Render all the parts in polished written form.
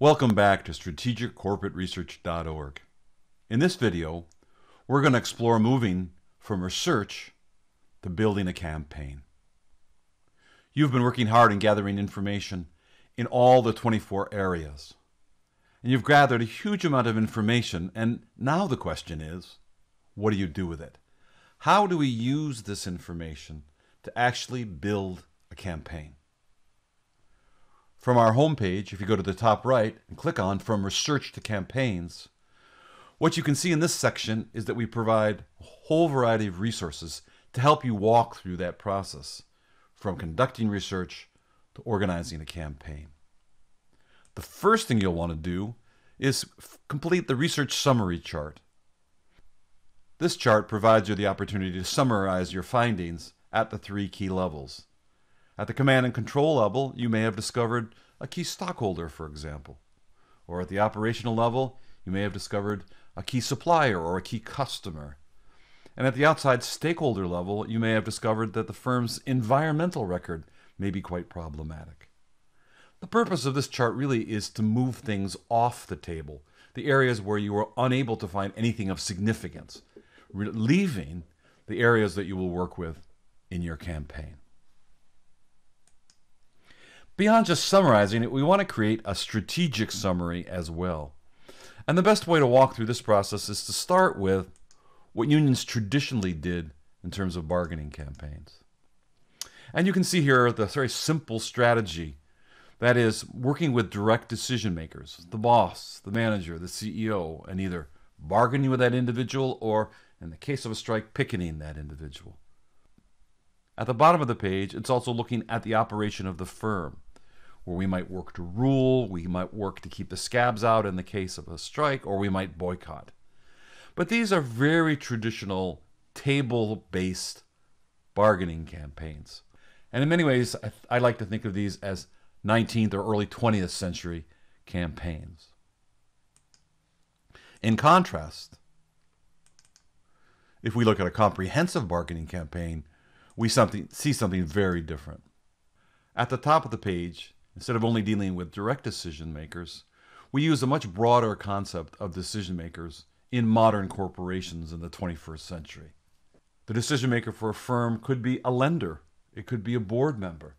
Welcome back to strategiccorporateresearch.org. In this video, we're going to explore moving from research to building a campaign. You've been working hard in gathering information in all the 24 areas. And you've gathered a huge amount of information, and now the question is, what do you do with it? How do we use this information to actually build a campaign? From our homepage, if you go to the top right and click on From Research to Campaigns, what you can see in this section is that we provide a whole variety of resources to help you walk through that process, from conducting research to organizing a campaign. The first thing you'll want to do is complete the research summary chart. This chart provides you the opportunity to summarize your findings at the 3 key levels. At the command and control level, you may have discovered a key stockholder, for example. Or at the operational level, you may have discovered a key supplier or a key customer. And at the outside stakeholder level, you may have discovered that the firm's environmental record may be quite problematic. The purpose of this chart really is to move things off the table, the areas where you are unable to find anything of significance, leaving the areas that you will work with in your campaign. Beyond just summarizing it, we want to create a strategic summary as well. And the best way to walk through this process is to start with what unions traditionally did in terms of bargaining campaigns. And you can see here the very simple strategy, that is working with direct decision makers, the boss, the manager, the CEO, and either bargaining with that individual or, in the case of a strike, picketing that individual. At the bottom of the page, it's also looking at the operation of the firm, where we might work to rule, we might work to keep the scabs out in the case of a strike, or we might boycott. But these are very traditional table-based bargaining campaigns. And in many ways, I like to think of these as 19th or early 20th century campaigns. In contrast, if we look at a comprehensive bargaining campaign, we see something very different. At the top of the page, instead of only dealing with direct decision makers, we use a much broader concept of decision makers in modern corporations in the 21st century. The decision maker for a firm could be a lender. It could be a board member.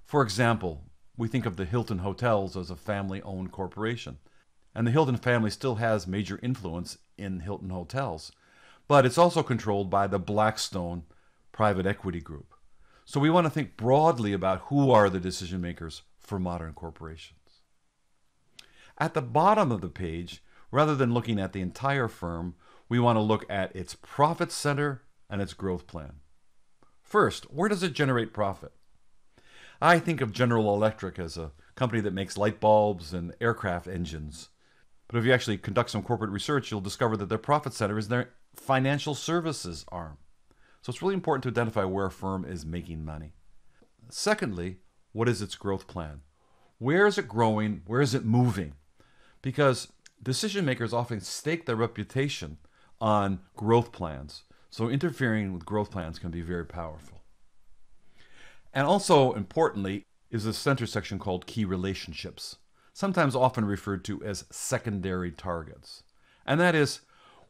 For example, we think of the Hilton Hotels as a family-owned corporation. And the Hilton family still has major influence in Hilton Hotels. But it's also controlled by the Blackstone private equity group. So we want to think broadly about who are the decision makers for modern corporations. At the bottom of the page, rather than looking at the entire firm, we want to look at its profit center and its growth plan. First, where does it generate profit? I think of General Electric as a company that makes light bulbs and aircraft engines. But if you actually conduct some corporate research, you'll discover that their profit center is their financial services arm. So it's really important to identify where a firm is making money. Secondly, what is its growth plan? Where is it growing? Where is it moving? Because decision makers often stake their reputation on growth plans. So interfering with growth plans can be very powerful. And also, importantly, is a center section called key relationships, sometimes often referred to as secondary targets. And that is,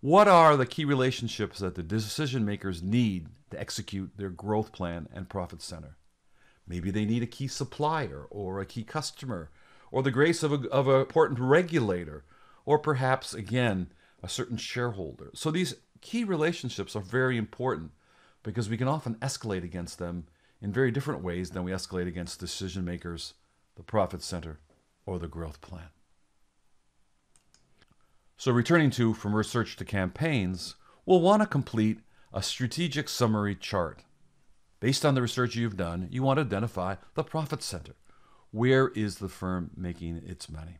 what are the key relationships that the decision makers need to execute their growth plan and profit center? Maybe they need a key supplier or a key customer, or the grace of an important regulator, or perhaps, again, a certain shareholder. So these key relationships are very important because we can often escalate against them in very different ways than we escalate against decision makers, the profit center, or the growth plan. So returning to From Research to Campaigns, we'll want to complete a strategic summary chart. Based on the research you've done, you want to identify the profit center. Where is the firm making its money?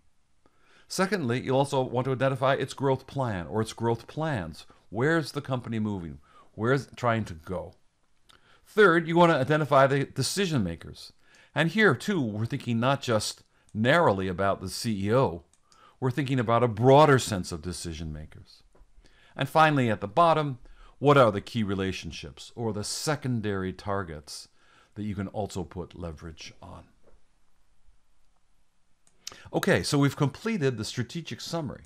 Secondly, you'll also want to identify its growth plan or its growth plans. Where's the company moving? Where is it trying to go? Third, you want to identify the decision makers. And here, too, we're thinking not just narrowly about the CEO. We're thinking about a broader sense of decision makers. And finally, at the bottom, what are the key relationships or the secondary targets that you can also put leverage on? Okay, so we've completed the strategic summary.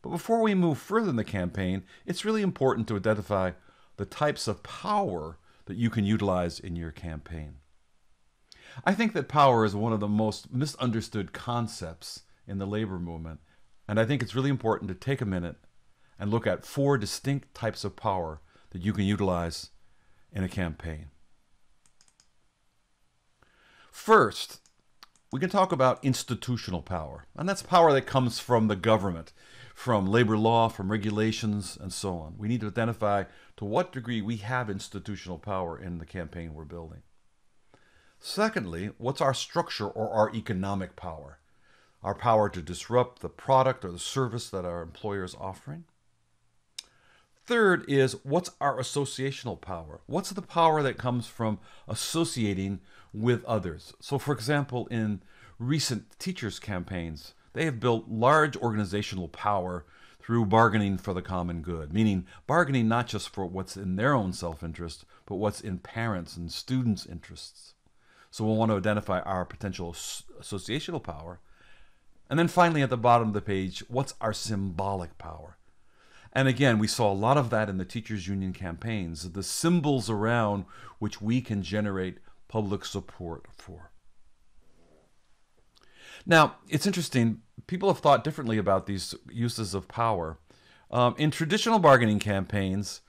But before we move further in the campaign, it's really important to identify the types of power that you can utilize in your campaign. I think that power is one of the most misunderstood concepts in the labor movement, and I think it's really important to take a minute and look at 4 distinct types of power that you can utilize in a campaign. First, we can talk about institutional power, and that's power that comes from the government, from labor law, from regulations, and so on. We need to identify to what degree we have institutional power in the campaign we're building. Secondly, what's our structure or our economic power? Our power to disrupt the product or the service that our employer is offering. Third is, what's our associational power? What's the power that comes from associating with others? So, for example, in recent teachers' campaigns, they have built large organizational power through bargaining for the common good, meaning bargaining not just for what's in their own self-interest, but what's in parents' and students' interests. So we'll want to identify our potential associational power. And then finally, at the bottom of the page, what's our symbolic power? And again, we saw a lot of that in the teachers' union campaigns, the symbols around which we can generate public support for. Now, it's interesting, people have thought differently about these uses of power. In traditional bargaining campaigns,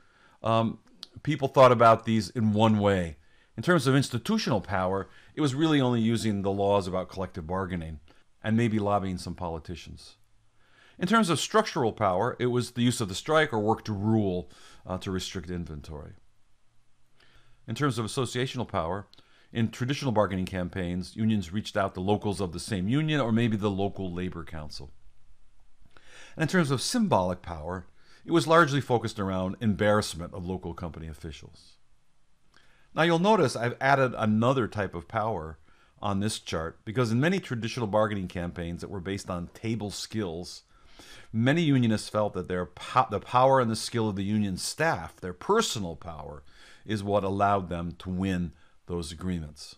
people thought about these in one way. In terms of institutional power, it was really only using the laws about collective bargaining and maybe lobbying some politicians. In terms of structural power, it was the use of the strike or work to rule to restrict inventory. In terms of associational power, in traditional bargaining campaigns, unions reached out to locals of the same union or maybe the local labor council. And in terms of symbolic power, it was largely focused around embarrassment of local company officials. Now you'll notice I've added another type of power on this chart because in many traditional bargaining campaigns that were based on table skills, many unionists felt that the power and the skill of the union staff, their personal power, is what allowed them to win those agreements.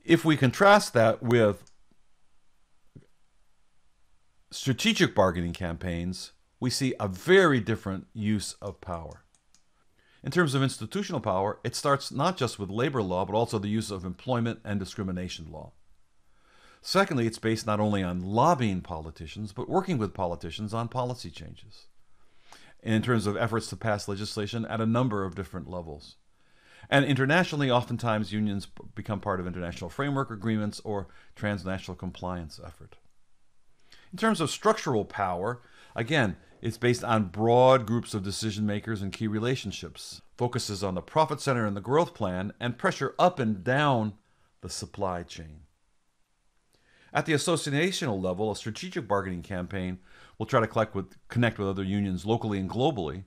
If we contrast that with strategic bargaining campaigns, we see a very different use of power. In terms of institutional power, it starts not just with labor law, but also the use of employment and discrimination law. Secondly, it's based not only on lobbying politicians, but working with politicians on policy changes. And in terms of efforts to pass legislation at a number of different levels. And internationally, oftentimes unions become part of international framework agreements or transnational compliance effort. In terms of structural power, again, it's based on broad groups of decision makers and key relationships, focuses on the profit center and the growth plan, and pressure up and down the supply chain. At the associational level, a strategic bargaining campaign will try to connect with other unions locally and globally,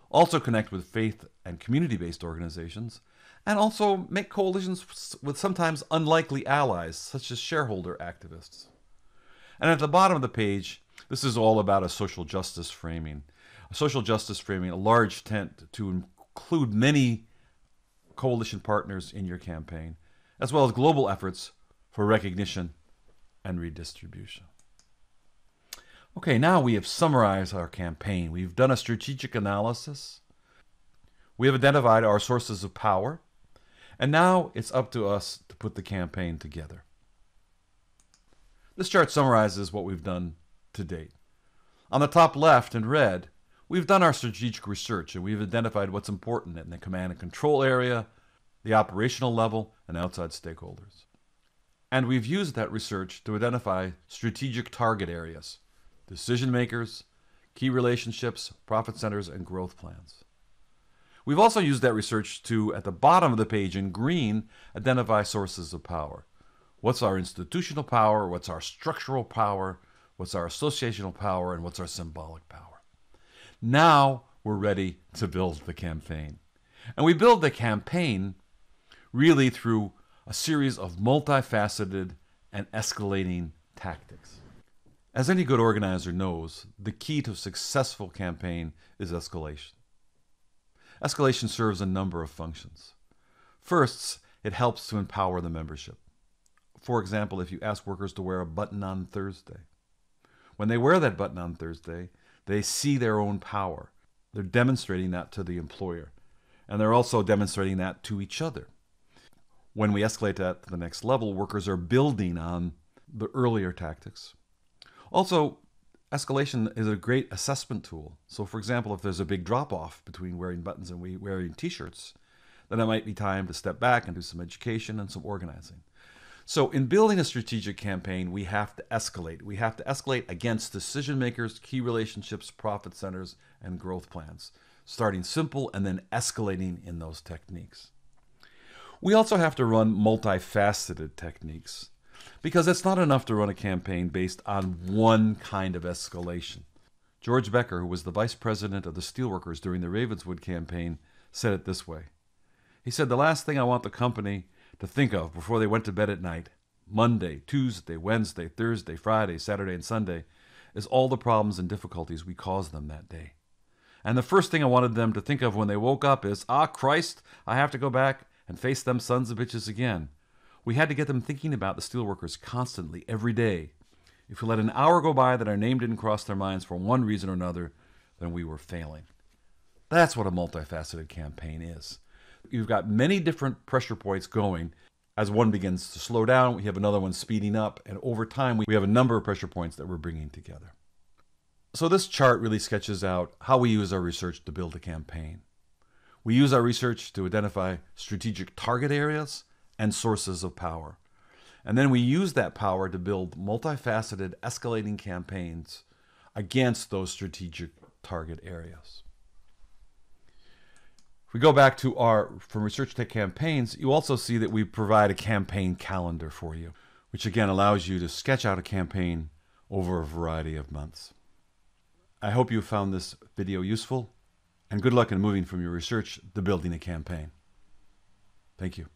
also connect with faith and community-based organizations, and also make coalitions with sometimes unlikely allies, such as shareholder activists. And at the bottom of the page, this is all about a social justice framing. A social justice framing, a large tent to include many coalition partners in your campaign, as well as global efforts for recognition and redistribution. Okay, now we have summarized our campaign. We've done a strategic analysis. We have identified our sources of power. And now it's up to us to put the campaign together. This chart summarizes what we've done to date. On the top left in red, we've done our strategic research and we've identified what's important in the command and control area, the operational level, and outside stakeholders. And we've used that research to identify strategic target areas, decision makers, key relationships, profit centers, and growth plans. We've also used that research to, at the bottom of the page in green, identify sources of power. What's our institutional power? What's our structural power? What's our associational power? And what's our symbolic power? Now we're ready to build the campaign. And we build the campaign really through a series of multifaceted and escalating tactics. As any good organizer knows, the key to a successful campaign is escalation. Escalation serves a number of functions. First, it helps to empower the membership. for example, if you ask workers to wear a button on Thursday. When they wear that button on Thursday, they see their own power. They're demonstrating that to the employer. And they're also demonstrating that to each other. When we escalate that to the next level, workers are building on the earlier tactics. Also, escalation is a great assessment tool. So for example, if there's a big drop-off between wearing buttons and wearing t-shirts, then it might be time to step back and do some education and some organizing. So in building a strategic campaign, we have to escalate. We have to escalate against decision makers, key relationships, profit centers, and growth plans, starting simple and then escalating in those techniques. We also have to run multifaceted techniques, because it's not enough to run a campaign based on one kind of escalation. George Becker, who was the vice president of the Steelworkers during the Ravenswood campaign, said it this way. He said, "The last thing I want the company to think of before they went to bed at night, Monday, Tuesday, Wednesday, Thursday, Friday, Saturday, and Sunday, is all the problems and difficulties we caused them that day. And the first thing I wanted them to think of when they woke up is, ah, Christ, I have to go back and face them sons of bitches again." We had to get them thinking about the steelworkers constantly, every day. If we let an hour go by that our name didn't cross their minds for one reason or another, then we were failing. That's what a multifaceted campaign is. You've got many different pressure points going. As one begins to slow down, we have another one speeding up, and over time we have a number of pressure points that we're bringing together. So this chart really sketches out how we use our research to build a campaign. We use our research to identify strategic target areas and sources of power. And then we use that power to build multifaceted escalating campaigns against those strategic target areas. If we go back to from research to campaigns, you also see that we provide a campaign calendar for you, which again allows you to sketch out a campaign over a variety of months. I hope you found this video useful, and good luck in moving from your research to building a campaign. Thank you.